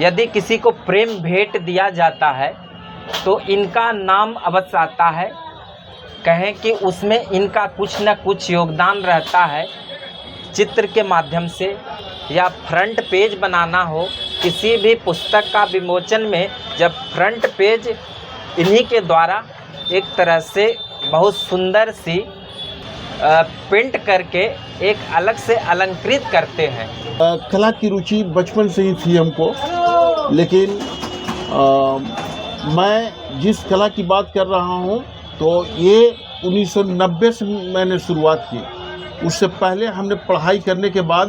यदि किसी को प्रेम भेंट दिया जाता है तो इनका नाम अवश्य आता है। कहें कि उसमें इनका कुछ न कुछ योगदान रहता है। चित्र के माध्यम से या फ्रंट पेज बनाना हो, किसी भी पुस्तक का विमोचन में जब फ्रंट पेज इन्हीं के द्वारा एक तरह से बहुत सुंदर सी पेंट करके एक अलग से अलंकृत करते हैं। कला की रुचि बचपन से ही थी हमको, लेकिन मैं जिस कला की बात कर रहा हूँ तो ये 1990 से मैंने शुरुआत की। उससे पहले हमने पढ़ाई करने के बाद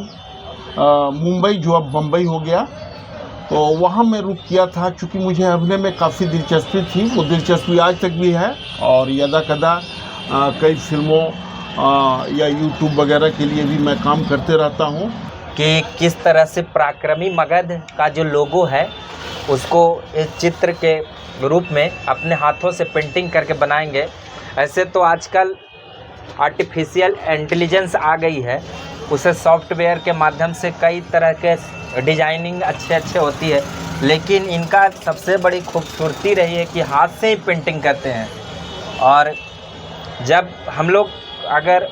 मुंबई, जो अब बम्बई हो गया, तो वहाँ मैं रुक किया था। चूँकि मुझे अभिनय में काफ़ी दिलचस्पी थी, वो दिलचस्पी आज तक भी है और यदा कदा कई फिल्मों या यूट्यूब वगैरह के लिए भी मैं काम करते रहता हूँ। कि किस तरह से पराक्रमी मगध का जो लोगो है उसको इस चित्र के रूप में अपने हाथों से पेंटिंग करके बनाएंगे। ऐसे तो आजकल आर्टिफिशियल इंटेलिजेंस आ गई है, उसे सॉफ्टवेयर के माध्यम से कई तरह के डिजाइनिंग अच्छे होती है, लेकिन इनका सबसे बड़ी खूबसूरती रही है कि हाथ से ही पेंटिंग करते हैं। और जब हम लोग अगर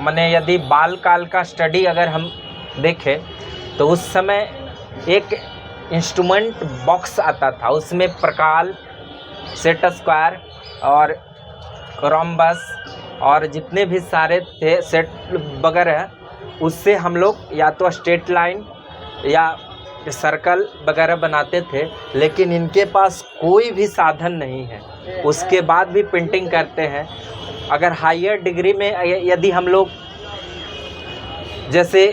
माने यदि बाल काल का स्टडी अगर हम देखें तो उस समय एक इंस्ट्रूमेंट बॉक्स आता था, उसमें प्रकाल, सेट स्क्वायर और रोम्बस और जितने भी सारे थे सेट वगैरह, उससे हम लोग या तो स्ट्रेट लाइन या सर्कल वगैरह बनाते थे। लेकिन इनके पास कोई भी साधन नहीं है, उसके बाद भी पेंटिंग करते हैं। अगर हायर डिग्री में यदि हम लोग जैसे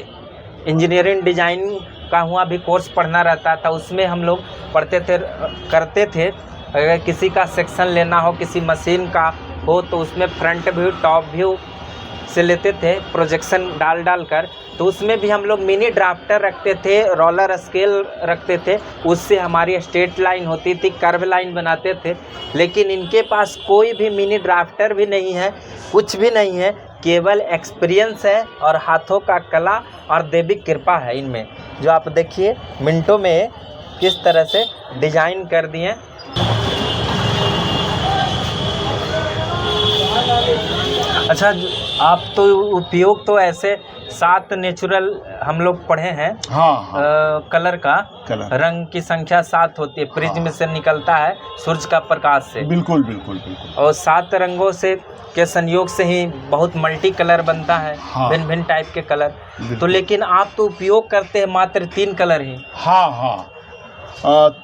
इंजीनियरिंग डिजाइनिंग का हुआ भी कोर्स पढ़ना रहता था, उसमें हम लोग पढ़ते थे, करते थे। अगर किसी का सेक्शन लेना हो, किसी मशीन का हो, तो उसमें फ्रंट व्यू टॉप व्यू से लेते थे प्रोजेक्शन डाल कर। तो उसमें भी हम लोग मिनी ड्राफ्टर रखते थे, रोलर स्केल रखते थे, उससे हमारी स्ट्रेट लाइन होती थी, कर्व लाइन बनाते थे। लेकिन इनके पास कोई भी मिनी ड्राफ्टर भी नहीं है, कुछ भी नहीं है, केवल एक्सपीरियंस है और हाथों का कला और देवी कृपा है इनमें। जो आप देखिए मिनटों में किस तरह से डिजाइन कर दिए। अच्छा, आप तो उपयोग तो ऐसे 7 नेचुरल हम लोग पढ़े हैं। हाँ। कलर का रंग की संख्या 7 होती है, प्रिज्म से निकलता है सूरज का प्रकाश से। बिल्कुल। और 7 रंगों से के संयोग से ही बहुत मल्टी कलर बनता है। हाँ। भिन्न टाइप के कलर। तो लेकिन आप तो उपयोग करते हैं मात्र 3 कलर ही। हाँ।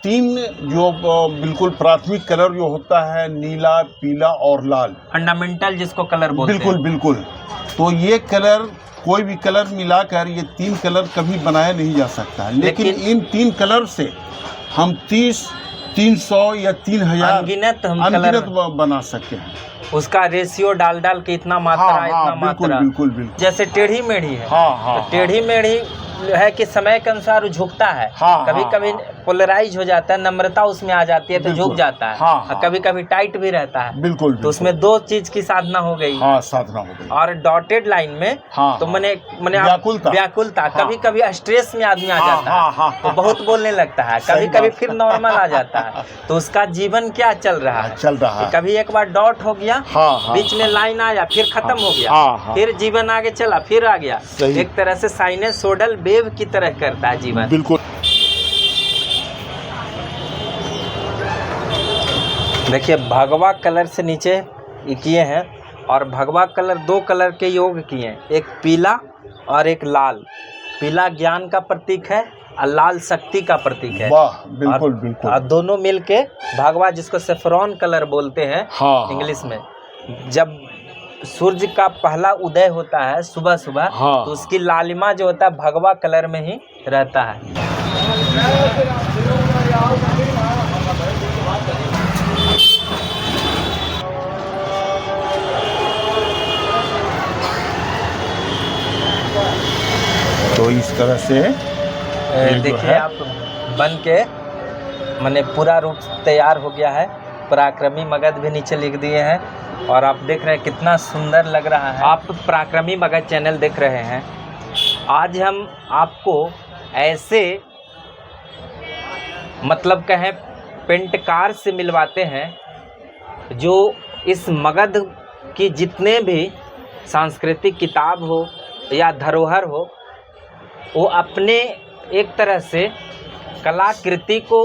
3 जो बिल्कुल प्राथमिक कलर जो होता है, नीला, पीला और लाल, फंडामेंटल जिसको कलर बोलते हैं। बिल्कुल। तो ये कलर, कोई भी कलर मिलाकर ये 3 कलर कभी बनाया नहीं जा सकता। लेकिन इन 3 कलर से हम 30, 300 या 3000 अनगिनत बना सकते हैं। उसका रेशियो डाल के इतना मात्रा, इतना मात्रा। बिल्कुल। जैसे टेढ़ी मेढ़ी है। हाँ। तो टेढ़ी मेढ़ी है कि समय के अनुसार झुकता है। कभी कभी पोलराइज हो जाता है, नम्रता उसमें आ जाती है तो झुक जाता है। हाँ। कभी कभी टाइट भी रहता है। बिल्कुल। तो उसमें 2 चीज की साधना हो गई। साधना हो गई। और डॉटेड लाइन में तो मैंने व्याकुलता, कभी कभी स्ट्रेस में आदमी आ जाता है तो बहुत बोलने लगता है, कभी कभी फिर नॉर्मल आ जाता है। तो उसका जीवन क्या चल रहा है। कभी एक बार डॉट हो गया, बीच में लाइन आया, फिर खत्म हो गया, फिर जीवन आगे चला, फिर आ गया। एक तरह से साइनसोइडल वेव की तरह करता है जीवन। बिल्कुल। देखिए भगवा कलर से नीचे किए हैं और भगवा कलर 2 कलर के योग किए हैं, एक पीला और एक लाल। पीला ज्ञान का प्रतीक है और लाल शक्ति का प्रतीक है। वाह, बिल्कुल। और दोनों मिलके भगवा, जिसको सेफ्रॉन कलर बोलते हैं इंग्लिश में, जब सूर्य का पहला उदय होता है सुबह तो उसकी लालिमा जो होता है भगवा कलर में ही रहता है। तो इस तरह से देखिए आप बन के माने पूरा रूप तैयार हो गया है। पराक्रमी मगध भी नीचे लिख दिए हैं और आप देख रहे हैं कितना सुंदर लग रहा है। आप पराक्रमी मगध चैनल देख रहे हैं। आज हम आपको ऐसे मतलब कहें पेंटकार से मिलवाते हैं, जो इस मगध की जितने भी सांस्कृतिक किताब हो या धरोहर हो, वो अपने एक तरह से कलाकृति को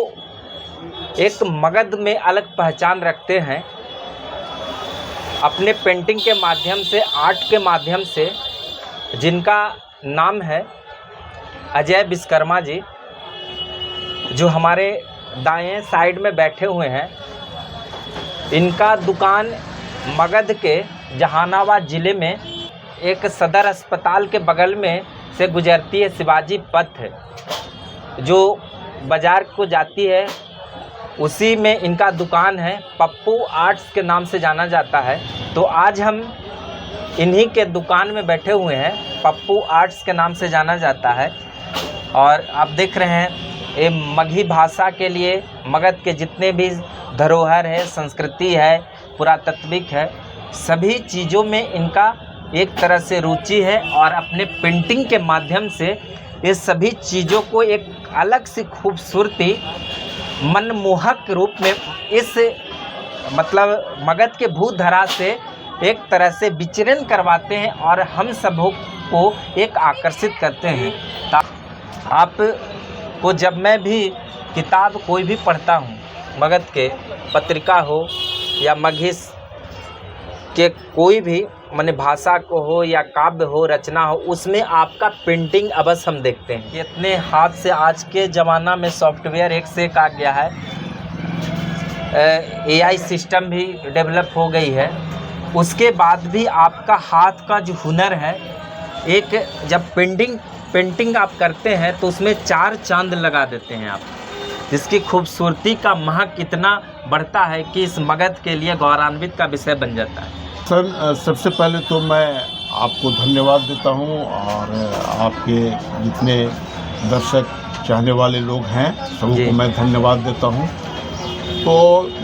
एक मगध में अलग पहचान रखते हैं। अपने पेंटिंग के माध्यम से, आर्ट के माध्यम से, जिनका नाम है अजय विश्वकर्मा जी, जो हमारे दाएं साइड में बैठे हुए हैं। इनका दुकान मगध के जहानाबाद ज़िले में एक सदर अस्पताल के बगल में से गुजरती है शिवाजी पथ, जो बाज़ार को जाती है, उसी में इनका दुकान है। पप्पू आर्ट्स के नाम से जाना जाता है। तो आज हम इन्हीं के दुकान में बैठे हुए हैं। पप्पू आर्ट्स के नाम से जाना जाता है। और आप देख रहे हैं, ये मगही भाषा के लिए मगध के जितने भी धरोहर है, संस्कृति है, पुरातात्विक है, सभी चीज़ों में इनका एक तरह से रुचि है। और अपने पेंटिंग के माध्यम से ये सभी चीज़ों को एक अलग सी खूबसूरती, मनमोहक रूप में इस मतलब मगध के भूधरा से एक तरह से विचरण करवाते हैं और हम सबों को एक आकर्षित करते हैं। आप को जब मैं भी किताब कोई भी पढ़ता हूँ, मगध के पत्रिका हो या मगहिस के कोई भी माने भाषा को हो या काव्य हो, रचना हो, उसमें आपका पेंटिंग अवश्य हम देखते हैं। इतने हाथ से आज के ज़माना में सॉफ्टवेयर एक से एक आ गया है, AI सिस्टम भी डेवलप हो गई है। उसके बाद भी आपका हाथ का जो हुनर है, एक जब पेंटिंग आप करते हैं तो उसमें 4 चांद लगा देते हैं आप, जिसकी खूबसूरती का महक इतना बढ़ता है कि इस मगध के लिए गौरवान्वित का विषय बन जाता है। सर, सबसे पहले तो मैं आपको धन्यवाद देता हूं और आपके जितने दर्शक चाहने वाले लोग हैं सबको मैं धन्यवाद देता हूं। तो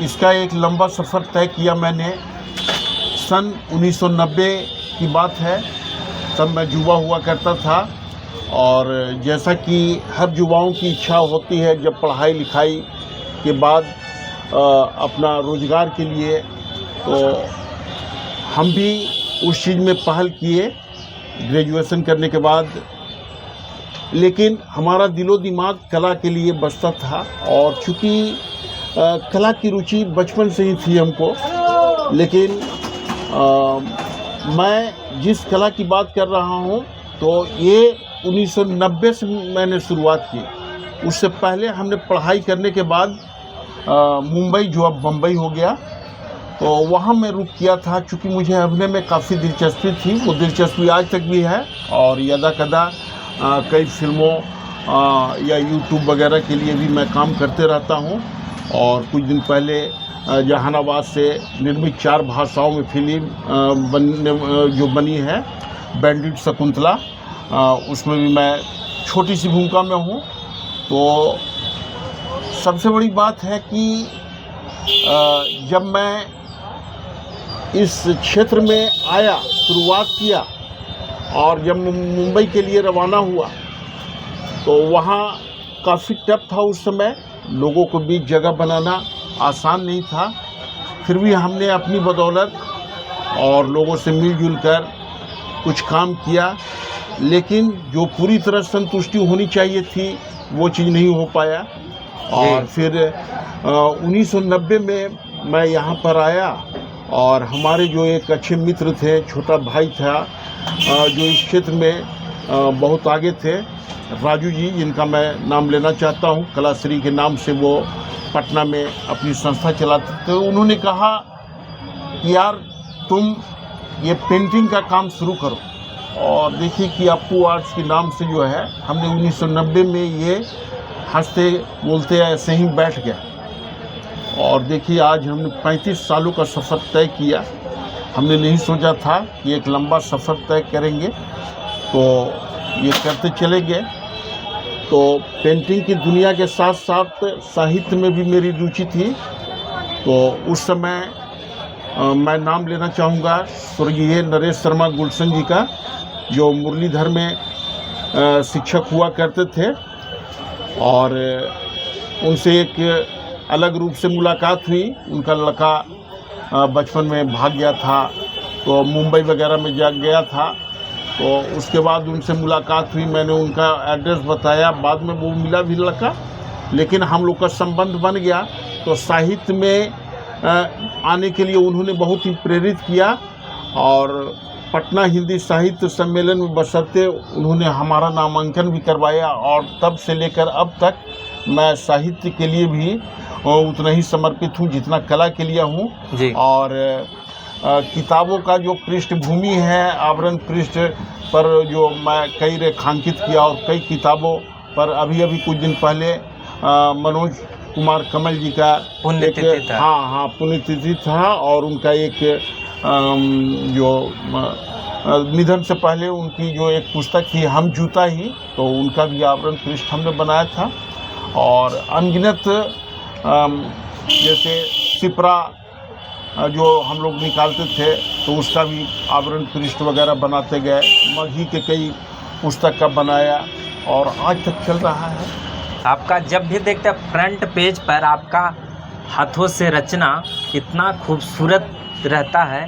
इसका एक लंबा सफ़र तय किया मैंने। सन 1990 की बात है, तब मैं युवा हुआ करता था। और जैसा कि हर युवाओं की इच्छा होती है, जब पढ़ाई लिखाई के बाद अपना रोज़गार के लिए, तो हम भी उस चीज़ में पहल किए ग्रेजुएशन करने के बाद। लेकिन हमारा दिलो दिमाग कला के लिए बसता था, और चूँकि कला की रुचि बचपन से ही थी हमको। लेकिन मैं जिस कला की बात कर रहा हूँ, तो ये 1990 से मैंने शुरुआत की। उससे पहले हमने पढ़ाई करने के बाद मुंबई, जो अब बम्बई हो गया, तो वहाँ मैं रुक किया था। चूँकि मुझे अभिनय में काफ़ी दिलचस्पी थी, वो दिलचस्पी आज तक भी है। और यदा कदा कई फिल्मों या यूट्यूब वगैरह के लिए भी मैं काम करते रहता हूँ। और कुछ दिन पहले जहानाबाद से निर्मित 4 भाषाओं में फिल्म जो बनी है, बैंडिट शकुंतला, उसमें भी मैं छोटी सी भूमिका में हूँ। तो सबसे बड़ी बात है कि जब मैं इस क्षेत्र में आया, शुरुआत किया, और जब मुंबई के लिए रवाना हुआ, तो वहाँ काफ़ी टफ था उस समय। लोगों को बीच जगह बनाना आसान नहीं था। फिर भी हमने अपनी बदौलत और लोगों से मिलजुल कर कुछ काम किया। लेकिन जो पूरी तरह संतुष्टि होनी चाहिए थी, वो चीज़ नहीं हो पाया। और फिर 1990 में मैं यहाँ पर आया, और हमारे जो एक अच्छे मित्र थे, छोटा भाई था, जो इस क्षेत्र में बहुत आगे थे, राजू जी, जिनका मैं नाम लेना चाहता हूँ, कलाश्री के नाम से वो पटना में अपनी संस्था चलाते थे। उन्होंने कहा कि यार तुम ये पेंटिंग का काम शुरू करो। और देखिए कि पप्पू आर्ट्स के नाम से जो है, हमने 1990 में ये हंसते बोलते ऐसे ही बैठ गया। और देखिए आज हमने 35 सालों का सफ़र तय किया। हमने नहीं सोचा था कि एक लंबा सफ़र तय करेंगे, तो ये करते चले गए। तो पेंटिंग की दुनिया के साथ साथ साहित्य में भी मेरी रुचि थी। तो उस समय मैं नाम लेना चाहूँगा स्वर्गीय नरेश शर्मा गुलशन जी का, जो मुरलीधर में शिक्षक हुआ करते थे। और उनसे एक अलग रूप से मुलाकात हुई। उनका लड़का बचपन में भाग गया था, तो मुंबई वगैरह में जा गया था। तो उसके बाद उनसे मुलाकात हुई, मैंने उनका एड्रेस बताया, बाद में वो मिला भी लड़का, लेकिन हम लोग का संबंध बन गया। तो साहित्य में आने के लिए उन्होंने बहुत ही प्रेरित किया और पटना हिंदी साहित्य सम्मेलन में बशर्ते उन्होंने हमारा नामांकन भी करवाया। और तब से लेकर अब तक मैं साहित्य के लिए भी उतना ही समर्पित हूँ जितना कला के लिए हूँ जी। और किताबों का जो पृष्ठभूमि है, आवरण पृष्ठ पर जो मैं कई रेखांकित किया और कई किताबों पर अभी कुछ दिन पहले मनोज कुमार कमल जी का पुण्यतिथि था। हाँ पुण्यतिथि था और उनका एक जो निधन से पहले उनकी जो एक पुस्तक थी हम जूता ही, तो उनका भी आवरण पृष्ठ हमने बनाया था। और अनगिनत जैसे सिपरा जो हम लोग निकालते थे तो उसका भी आवरण पृष्ठ वगैरह बनाते गए। मगही के कई पुस्तक का बनाया और आज तक चल रहा है। आपका जब भी देखते हैं फ्रंट पेज पर आपका हाथों से रचना इतना खूबसूरत रहता है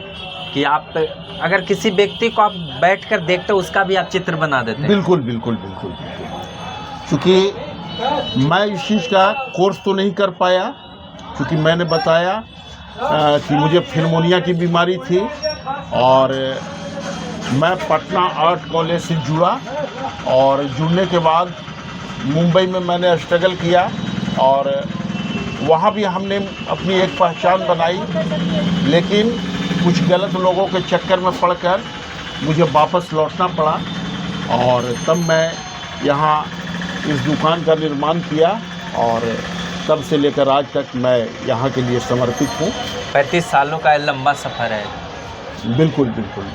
कि आप अगर किसी व्यक्ति को आप बैठकर देखते हो उसका भी आप चित्र बना देते हैं। बिल्कुल बिल्कुल बिल्कुल बिल्कुल। क्योंकि मैं इस चीज़ का कोर्स तो नहीं कर पाया, क्योंकि मैंने बताया कि मुझे फिल्मोनिया की बीमारी थी और मैं पटना आर्ट कॉलेज से जुड़ा और जुड़ने के बाद मुंबई में मैंने स्ट्रगल किया और वहाँ भी हमने अपनी एक पहचान बनाई, लेकिन कुछ गलत लोगों के चक्कर में पड़कर मुझे वापस लौटना पड़ा और तब मैं यहाँ इस दुकान का निर्माण किया और तब से लेकर आज तक मैं यहाँ के लिए समर्पित हूँ। 35 सालों का लंबा सफ़र है। बिल्कुल बिल्कुल।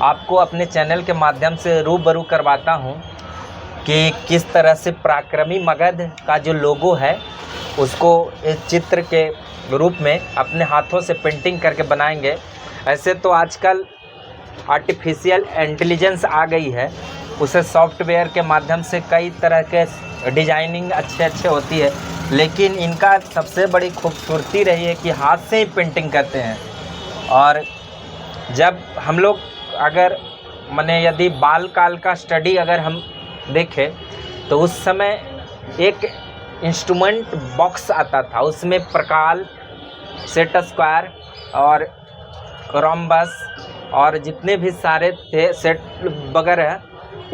आपको अपने चैनल के माध्यम से रूबरू करवाता हूँ कि किस तरह से पराक्रमी मगध का जो लोगो है उसको इस चित्र के रूप में अपने हाथों से पेंटिंग करके बनाएंगे। ऐसे तो आजकल आर्टिफिशियल इंटेलिजेंस आ गई है, उसे सॉफ्टवेयर के माध्यम से कई तरह के डिजाइनिंग अच्छे होती है, लेकिन इनका सबसे बड़ी खूबसूरती रही है कि हाथ से ही पेंटिंग करते हैं। और जब हम लोग अगर माने यदि बाल काल का स्टडी अगर हम देखें तो उस समय एक इंस्ट्रूमेंट बॉक्स आता था, उसमें प्रकाल, सेट स्क्वायर और रोम्बस और जितने भी सारे थे सेट वगैरह,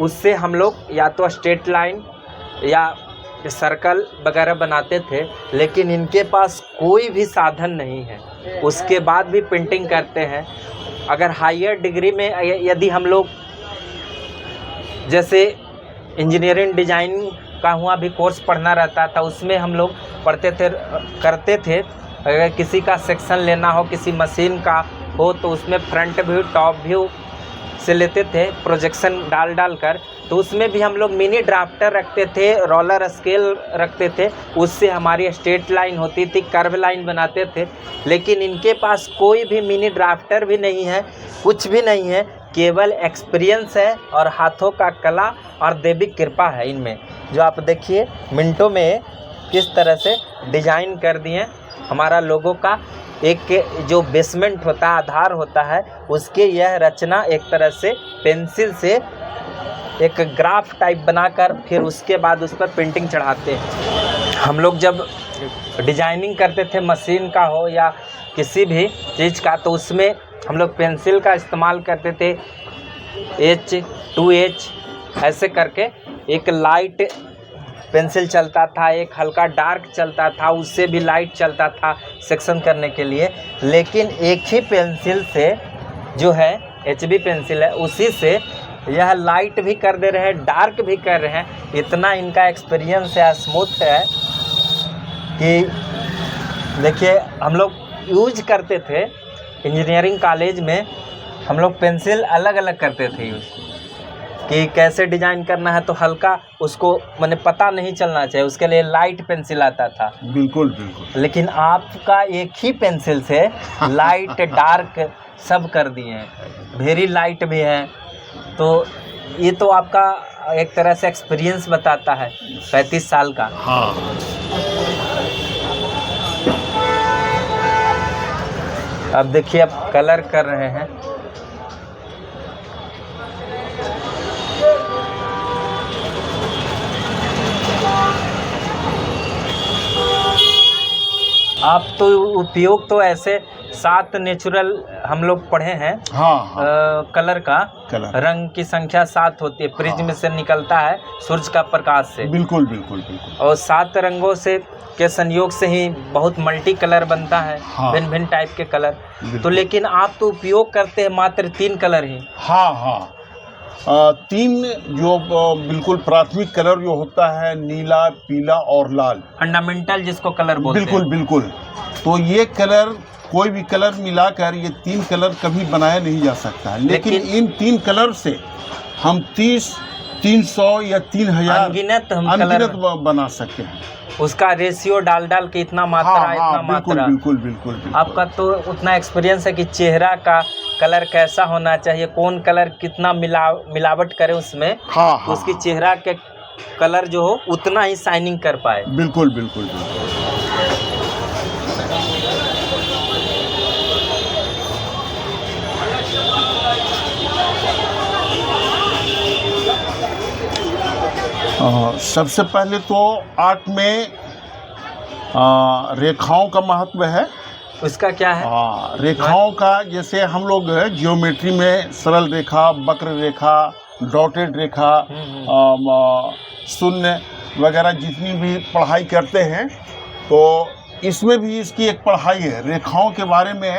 उससे हम लोग या तो स्ट्रेट लाइन या सर्कल वगैरह बनाते थे। लेकिन इनके पास कोई भी साधन नहीं है, उसके बाद भी पेंटिंग करते हैं। अगर हायर डिग्री में यदि हम लोग जैसे इंजीनियरिंग डिजाइनिंग का हुआ भी कोर्स पढ़ना रहता था, उसमें हम लोग पढ़ते थे करते थे। अगर किसी का सेक्शन लेना हो, किसी मशीन का हो, तो उसमें फ्रंट व्यू टॉप व्यू से लेते थे प्रोजेक्शन डाल कर, तो उसमें भी हम लोग मिनी ड्राफ्टर रखते थे, रोलर स्केल रखते थे, उससे हमारी स्ट्रेट लाइन होती थी, कर्व लाइन बनाते थे। लेकिन इनके पास कोई भी मिनी ड्राफ्टर भी नहीं है, कुछ भी नहीं है, केवल एक्सपीरियंस है और हाथों का कला और देवी कृपा है इनमें। जो आप देखिए मिनटों में किस तरह से डिजाइन कर दिए। हमारा लोगों का एक जो बेसमेंट होता है, आधार होता है, उसके यह रचना एक तरह से पेंसिल से एक ग्राफ टाइप बनाकर फिर उसके बाद उस पर पेंटिंग चढ़ाते हैं। हम लोग जब डिजाइनिंग करते थे मशीन का हो या किसी भी चीज़ का, तो उसमें हम लोग पेंसिल का इस्तेमाल करते थे, H2H ऐसे करके। एक लाइट पेंसिल चलता था, एक हल्का डार्क चलता था, उससे भी लाइट चलता था सेक्शन करने के लिए। लेकिन एक ही पेंसिल से जो है HB पेंसिल है, उसी से यह लाइट भी कर दे रहे हैं, डार्क भी कर रहे हैं। इतना इनका एक्सपीरियंस है, स्मूथ है कि देखिए हम लोग यूज करते थे इंजीनियरिंग कॉलेज में, हम लोग पेंसिल अलग अलग करते थे यूज कि कैसे डिजाइन करना है, तो हल्का उसको मैंने पता नहीं चलना चाहिए, उसके लिए लाइट पेंसिल आता था। बिल्कुल बिल्कुल। लेकिन आपका एक ही पेंसिल से लाइट डार्क सब कर दिए हैं, वेरी लाइट भी है। तो ये तो आपका एक तरह से एक्सपीरियंस बताता है 35 साल का। हाँ। अब देखिए, अब कलर कर रहे हैं। आप तो उपयोग तो ऐसे 7 नेचुरल हम लोग पढ़े हैं। हाँ। कलर का कलर रंग की संख्या 7 होती है, प्रिज्म से निकलता है सूरज का प्रकाश से। बिल्कुल बिल्कुल बिल्कुल। और 7 रंगों से के संयोग से ही बहुत मल्टी कलर बनता है। हाँ। भिन्न भिन्न टाइप के कलर। तो लेकिन आप तो उपयोग करते हैं मात्र 3 कलर ही। हाँ हाँ। 3 जो बिल्कुल प्राथमिक कलर जो होता है, नीला, पीला और लाल, फंडामेंटल जिसको कलर बोलते हैं। बिल्कुल बिल्कुल। तो ये कलर, कोई भी कलर मिलाकर ये 3 कलर कभी बनाया नहीं जा सकता है। लेकिन इन 3 कलर से हम 30, 300 या 3000 अनगिनत बना सकते हैं। उसका रेशियो डाल के इतना मात्रा, हाँ, इतना हाँ, मात्रा। बिल्कुल बिल्कुल बिल्कुल। आपका तो उतना एक्सपीरियंस है कि चेहरा का कलर कैसा होना चाहिए, कौन कलर कितना मिलावट करे उसमें। हाँ, तो उसकी चेहरा के कलर जो हो उतना ही शाइनिंग कर पाए। बिल्कुल बिल्कुल बिल्कुल। सबसे पहले तो आर्ट में रेखाओं का महत्व है। उसका क्या है? रेखाओं का, जैसे हम लोग जियोमेट्री में सरल रेखा, वक्र रेखा, डॉटेड रेखा, शून्य वगैरह जितनी भी पढ़ाई करते हैं, तो इसमें भी इसकी एक पढ़ाई है। रेखाओं के बारे में,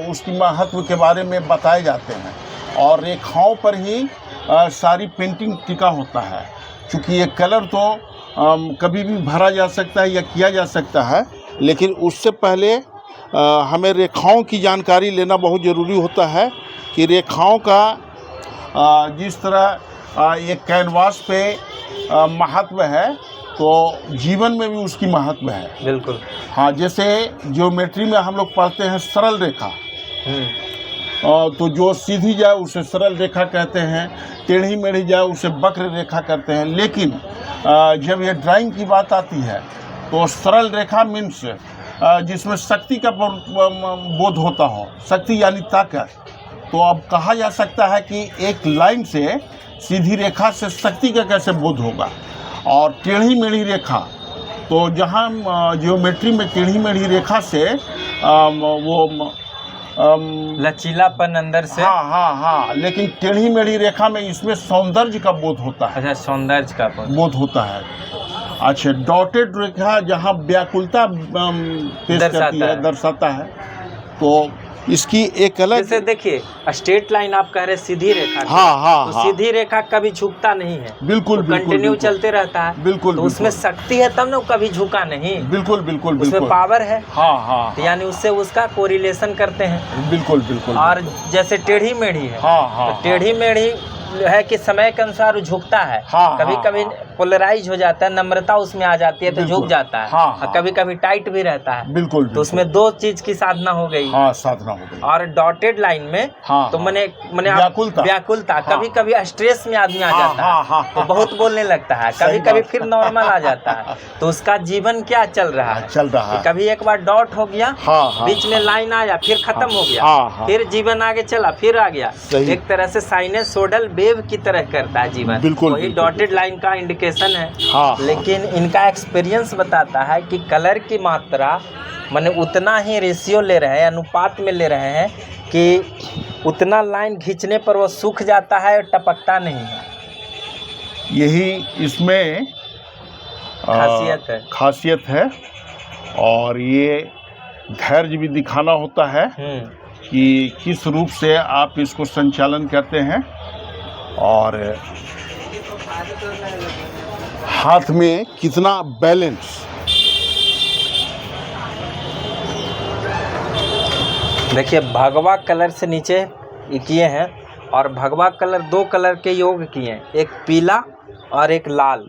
उसकी महत्व के बारे में बताए जाते हैं। और रेखाओं पर ही सारी पेंटिंग टिका होता है। क्योंकि ये कलर तो कभी भी भरा जा सकता है या किया जा सकता है, लेकिन उससे पहले हमें रेखाओं की जानकारी लेना बहुत ज़रूरी होता है कि रेखाओं का जिस तरह एक कैनवास पे महत्व है, तो जीवन में भी उसकी महत्व है। बिल्कुल। हाँ, जैसे ज्योमेट्री में हम लोग पढ़ते हैं सरल रेखा। तो जो सीधी जाए उसे सरल रेखा कहते हैं, टेढ़ी मेढ़ी जाए उसे वक्र रेखा कहते हैं। लेकिन जब ये ड्राइंग की बात आती है, तो सरल रेखा मीन्स जिसमें शक्ति का बोध होता हो, शक्ति यानी ताकत। तो अब कहा जा सकता है कि एक लाइन से, सीधी रेखा से शक्ति का कैसे बोध होगा। और टेढ़ी मेढ़ी रेखा, तो जहाँ ज्योमेट्री में टेढ़ी मेढ़ी रेखा से वो लचीलापन अंदर से। हाँ हाँ हाँ। लेकिन टेढ़ी मेढ़ी रेखा में इसमें सौंदर्य का बोध होता है। अच्छा, सौंदर्य का बोध होता है। अच्छा, डॉटेड रेखा जहाँ व्याकुलता पेश करती है, दर्शाता है। तो इसकी एक अलग, जैसे देखिए स्ट्रेट लाइन आप कह रहे हैं, सीधी रेखा। हाँ हाँ। तो सीधी रेखा कभी झुकता नहीं है। बिल्कुल बिल्कुल। कंटिन्यू चलते रहता है। बिल्कुल। तो उसमें शक्ति है, तब ना कभी झुका नहीं। बिल्कुल बिल्कुल। उसमें पावर है। हाँ हाँ। तो यानी उससे उसका कोरिलेशन करते हैं। बिल्कुल बिल्कुल। और जैसे टेढ़ी मेढ़ी है। हाँ हाँ। तो टेढ़ी मेढ़ी है कि समय के अनुसार वो झुकता है। हाँ, कभी कभी पोलराइज हो जाता है, नम्रता उसमें आ जाती है तो झुक जाता है। हाँ, हाँ। कभी कभी टाइट भी रहता है। बिल्कुल। तो उसमें 2 चीज की साधना हो गई। हाँ, साधना हो गई। और डॉटेड लाइन में हाँ, तो मैंने व्याकुलता। हाँ, कभी कभी स्ट्रेस में आदमी आ जाता है। हाँ, तो बहुत बोलने लगता है। कभी कभी फिर नॉर्मल आ जाता है। तो उसका जीवन क्या चल रहा है? चल रहा है। कभी एक बार डॉट हो गया, बीच में लाइन आया, फिर खत्म हो गया, फिर जीवन आगे चला, फिर आ गया। एक तरह से साइनसोइडल वेव की तरह करता है जीवन। बिल्कुल। वही डॉटेड लाइन का इंडिकेशन है। हाँ। लेकिन इनका एक्सपीरियंस बताता है कि कलर की मात्रा माने उतना ही रेशियो ले रहे हैं, अनुपात में ले रहे हैं कि उतना लाइन खींचने पर वो सूख जाता है और टपकता नहीं है। यही इसमें खासियत है। और ये धैर्य भी दिखाना होता है कि किस रूप से आप इसको संचालन करते हैं। और हाथ में कितना बैलेंस। देखिए, भगवा कलर से नीचे किए हैं। और भगवा कलर 2 कलर के योग किए हैं, एक पीला और एक लाल।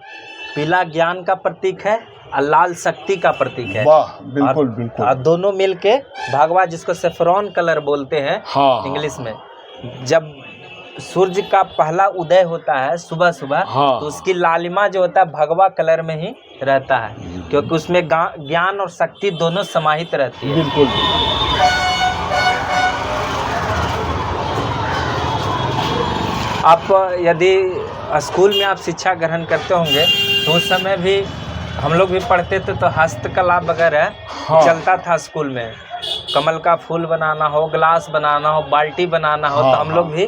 पीला ज्ञान का प्रतीक है और लाल शक्ति का प्रतीक है। वाह, बिल्कुल बिल्कुल। और दोनों मिलके भगवा, जिसको सेफ्रॉन कलर बोलते हैं इंग्लिश में। जब सूर्य का पहला उदय होता है सुबह सुबह, तो उसकी लालिमा जो होता है भगवा कलर में ही रहता है, क्योंकि उसमें ज्ञान और शक्ति दोनों समाहित रहती है। बिल्कुल। आप यदि स्कूल में आप शिक्षा ग्रहण करते होंगे तो उस समय भी हम लोग भी पढ़ते थे तो हस्तकला वगैरह हाँ। चलता था स्कूल में। कमल का फूल बनाना हो, ग्लास बनाना हो, बाल्टी बनाना हो, हाँ, तो हम लोग भी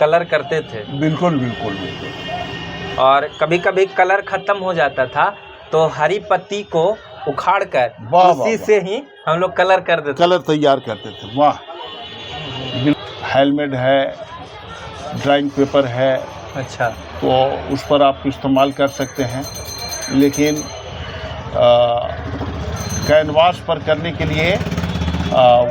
कलर करते थे। बिल्कुल बिल्कुल बिल्कुल। और कभी कभी कलर ख़त्म हो जाता था तो हरी पत्ती को उखाड़ कर वाह, उसी वाह, से ही हम लोग कलर कर देते। कलर तैयार करते थे। वाह। हेलमेट है, ड्राइंग पेपर है, अच्छा, तो उस पर आप इस्तेमाल कर सकते हैं। लेकिन कैनवास पर करने के लिए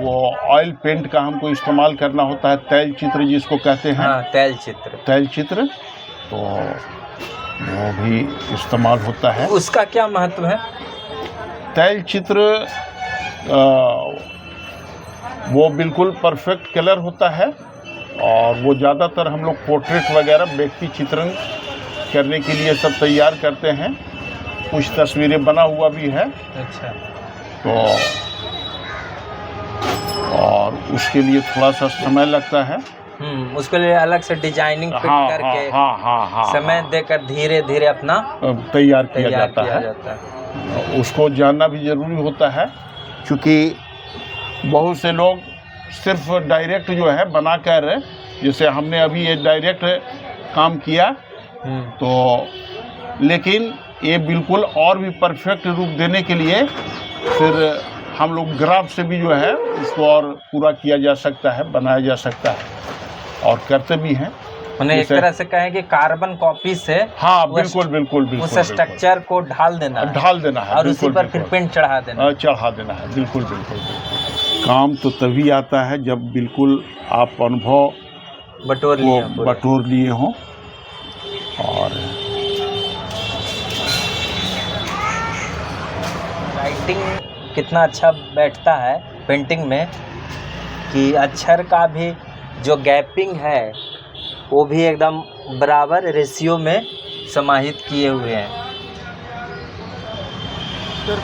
वो ऑयल पेंट का हमको इस्तेमाल करना होता है, तैल चित्र जिसको कहते हैं। हाँ, तैल चित्र। तैल चित्र, तो वो भी इस्तेमाल होता है। उसका क्या महत्व है? तैल चित्र वो बिल्कुल परफेक्ट कलर होता है और वो ज़्यादातर हम लोग पोर्ट्रेट वगैरह व्यक्ति चित्रण करने के लिए सब तैयार करते हैं। कुछ तस्वीरें बना हुआ भी है। अच्छा। तो और उसके लिए थोड़ा सा समय लगता है। उसके लिए अलग से डिजाइनिंग फिट करके हाँ, समय देकर धीरे धीरे अपना तैयार किया जाता है। उसको जानना भी ज़रूरी होता है, क्योंकि बहुत से लोग सिर्फ डायरेक्ट जो है बनाकर, जैसे हमने अभी ये डायरेक्ट काम किया, तो लेकिन ये बिल्कुल और भी परफेक्ट रूप देने के लिए फिर हम लोग ग्राफ से भी जो है उसको और पूरा किया जा सकता है, बनाया जा सकता है और करते भी हैं। मैंने एक तरह से कहें कि कार्बन कॉपी से हाँ बिल्कुल उस स्ट्रक्चर को ढाल देना है और उसी पर फिर पेंट चढ़ा देना है। बिल्कुल। काम तो तभी आता है जब बिल्कुल आप अनुभव बटोर लिए हों। और राइटिंग कितना अच्छा बैठता है पेंटिंग में कि अक्षर का भी जो गैपिंग है वो भी एकदम बराबर रेशियो में समाहित किए हुए हैं।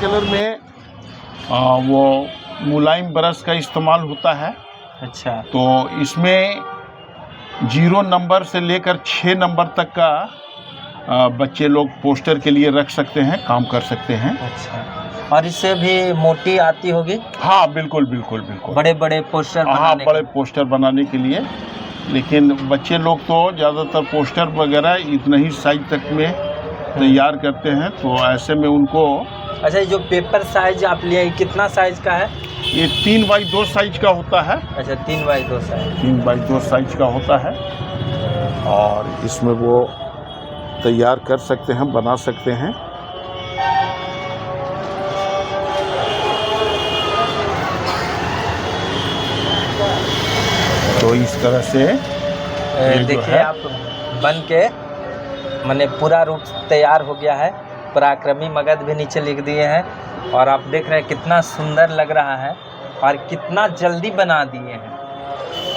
कलर में वो मुलायम ब्रश का इस्तेमाल होता है। अच्छा। तो इसमें 0 नंबर से लेकर 6 नंबर तक का बच्चे लोग पोस्टर के लिए रख सकते हैं, काम कर सकते हैं। अच्छा। और इससे भी मोटी आती होगी? हाँ बिल्कुल। बड़े बड़े पोस्टर बनाने बड़े पोस्टर बनाने के लिए। लेकिन बच्चे लोग तो ज़्यादातर पोस्टर वगैरह इतना ही साइज तक में तैयार करते हैं, तो ऐसे में उनको। अच्छा, ये जो पेपर साइज आप लिए कितना साइज का है? ये 3x2 साइज का होता है। अच्छा, 3x2 साइज। 3x2 साइज का होता है और इसमें वो तैयार कर सकते हैं, बना सकते हैं। तो इस तरह से देखिए आप बन के मैंने पूरा रूप तैयार हो गया है। पराक्रमी मगध भी नीचे लिख दिए हैं और आप देख रहे हैं कितना सुंदर लग रहा है और कितना जल्दी बना दिए हैं।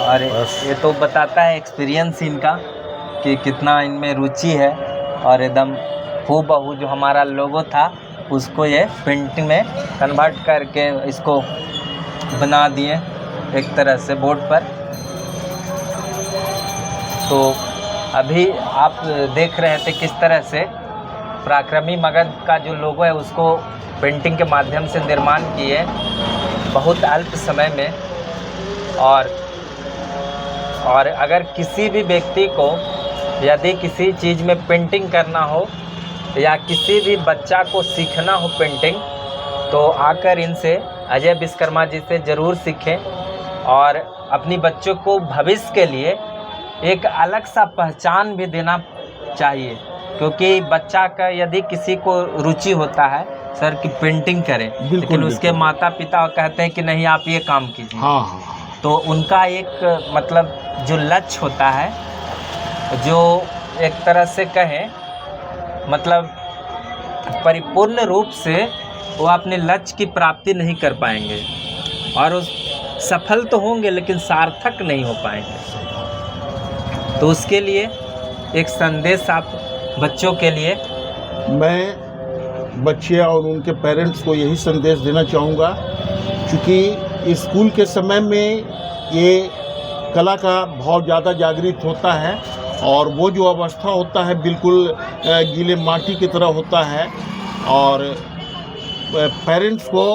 और ये तो बताता है एक्सपीरियंस इनका कि कितना इनमें रुचि है। और एकदम हूबहू जो हमारा लोगो था उसको ये पेंटिंग में कन्वर्ट करके इसको बना दिए एक तरह से बोर्ड पर। तो अभी आप देख रहे थे किस तरह से पराक्रमी मगध का जो लोगो है उसको पेंटिंग के माध्यम से निर्माण किए बहुत अल्प समय में। और अगर किसी भी व्यक्ति को यदि किसी चीज़ में पेंटिंग करना हो या किसी भी बच्चा को सीखना हो पेंटिंग, तो आकर इनसे अजय विश्वकर्मा जी से ज़रूर सीखें और अपनी बच्चों को भविष्य के लिए एक अलग सा पहचान भी देना चाहिए। क्योंकि बच्चा का यदि किसी को रुचि होता है सर की पेंटिंग करें, लेकिन उसके माता पिता कहते हैं कि नहीं आप ये काम कीजिए। हाँ। तो उनका एक मतलब जो लक्ष्य होता है, जो एक तरह से कहें मतलब परिपूर्ण रूप से वो अपने लक्ष्य की प्राप्ति नहीं कर पाएंगे और उस सफल तो होंगे लेकिन सार्थक नहीं हो पाएंगे। तो उसके लिए एक संदेश आप बच्चों के लिए। मैं बच्चे और उनके पेरेंट्स को यही संदेश देना चाहूँगा, क्योंकि स्कूल के समय में ये कला का बहुत ज़्यादा जागृत होता है और वो जो अवस्था होता है बिल्कुल गीले माटी की तरह होता है। और पेरेंट्स को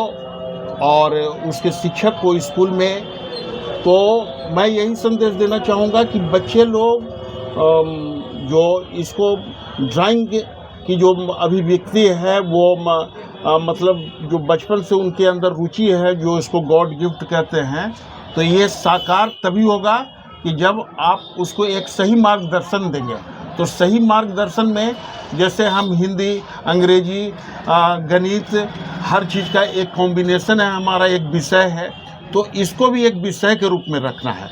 और उसके शिक्षक को स्कूल में, तो मैं यही संदेश देना चाहूँगा कि बच्चे लोग जो इसको ड्राइंग की जो अभिव्यक्ति है वो मतलब जो बचपन से उनके अंदर रुचि है, जो इसको गॉड गिफ्ट कहते हैं, तो ये साकार तभी होगा कि जब आप उसको एक सही मार्गदर्शन देंगे। तो सही मार्गदर्शन में जैसे हम हिंदी, अंग्रेजी, गणित, हर चीज़ का एक कॉम्बिनेशन है, हमारा एक विषय है, तो इसको भी एक विषय के रूप में रखना है।